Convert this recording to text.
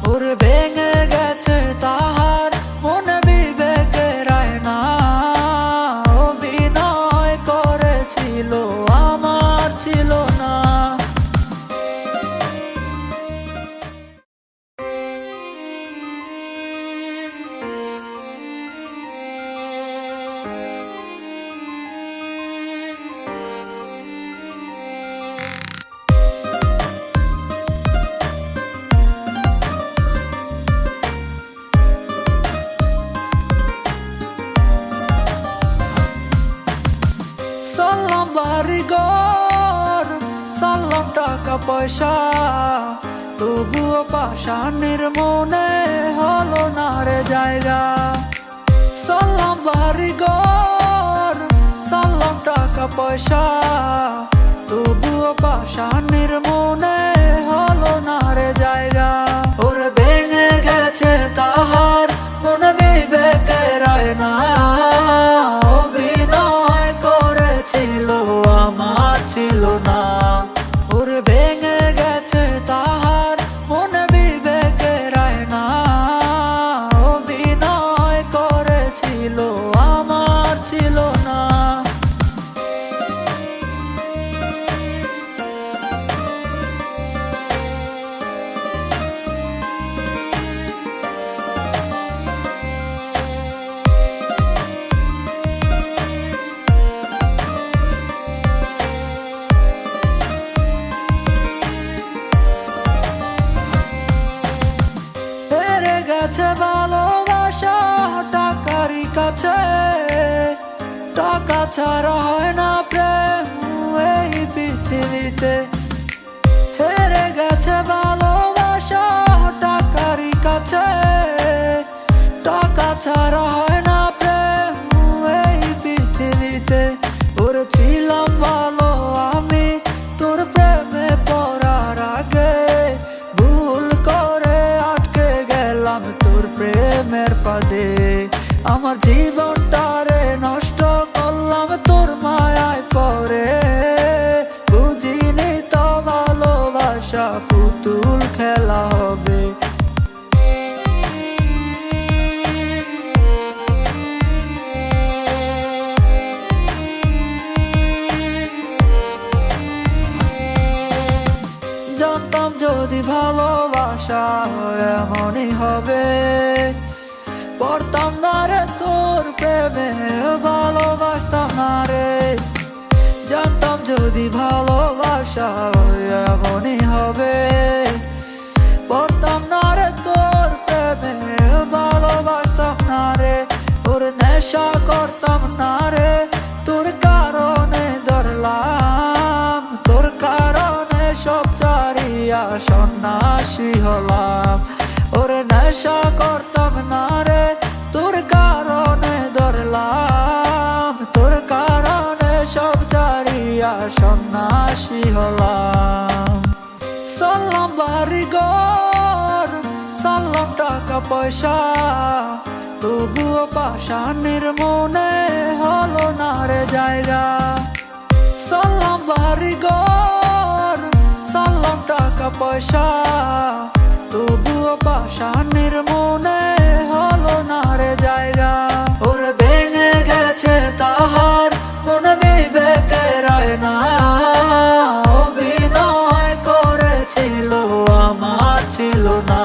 ওরে ভেঙে গেছে তাহার মনে বিবেকের আয়না, অভিনয় করেছিল আমার ছিল না। সালাম বাড়িঘর, সালাম টাকা পয়সা, তবুও পাষাণের মনে হলো না রে জায়গা। সালাম বাড়িঘর, সালাম টাকা পয়সা, তবুও পাষাণের মনে হলো না রে জায়গা। ওরে ভেঙে গেছে তাহার মনে বিবেকের আয়না, অভিনয় করেছিল আমার ছিল না। ওরে ভেঙে গেছে তাহার মনে বিবেকের আয়না, অভিনয় করেছিল আমার ছিল না। হেরে গেছে ভালোবাসা টাকারই কাছে, টাকা ছাড়া হয় না প্রেম এই পৃথিবীতে। হেরে গেছে ভালোবাসা টাকারই কাছে, টাকা ছাড়া হয় না প্রেম এই পৃথিবীতে। ওরে ছিলাম ভালো আমি তোর প্রেমে পড়ার আগে, ভুল করে আটকে গেলাম তোর প্রেমের ফাঁদে। আমার জীবনটারে নষ্ট করলাম তোর মায়ায় পড়ে, বুঝিনি তো ভালোবাসা পুতুল খেলা হবে। জানতাম যদি ভালোবাসা এমনই হবে, পড়তাম না রে তোর প্রেমে, ভালোবাসতাম না রে। জানতাম যদি ভালোবাসা এমনই হবে, পড়তাম না রে তোর প্রেমে, ভালোবাসতাম না রে। ওর নেশা করতাম না রে, তোর কারণে ধরলাম, তোর কারণে সব চারিয়া সন্ন্যাসী হলাম। ওর নেশা করতাম না রে, তোর কারণে ধরলাম, তোর কারণে সব চারিয়া সন্ন্যাসী হলাম। সালাম বাড়িঘর, সালাম টাকা পয়সা, তবুও পাষাণের মনে হলো না রে জায়গা। সালাম বাড়িঘর, সালাম টাকা পয়সা, তবুও পাষাণের মনে হলো না রে জায়গা। ওরে ভেঙে গেছে তাহার মনে বিবেকের আয়না, অভিনয় করেছিল আমার ছিল না।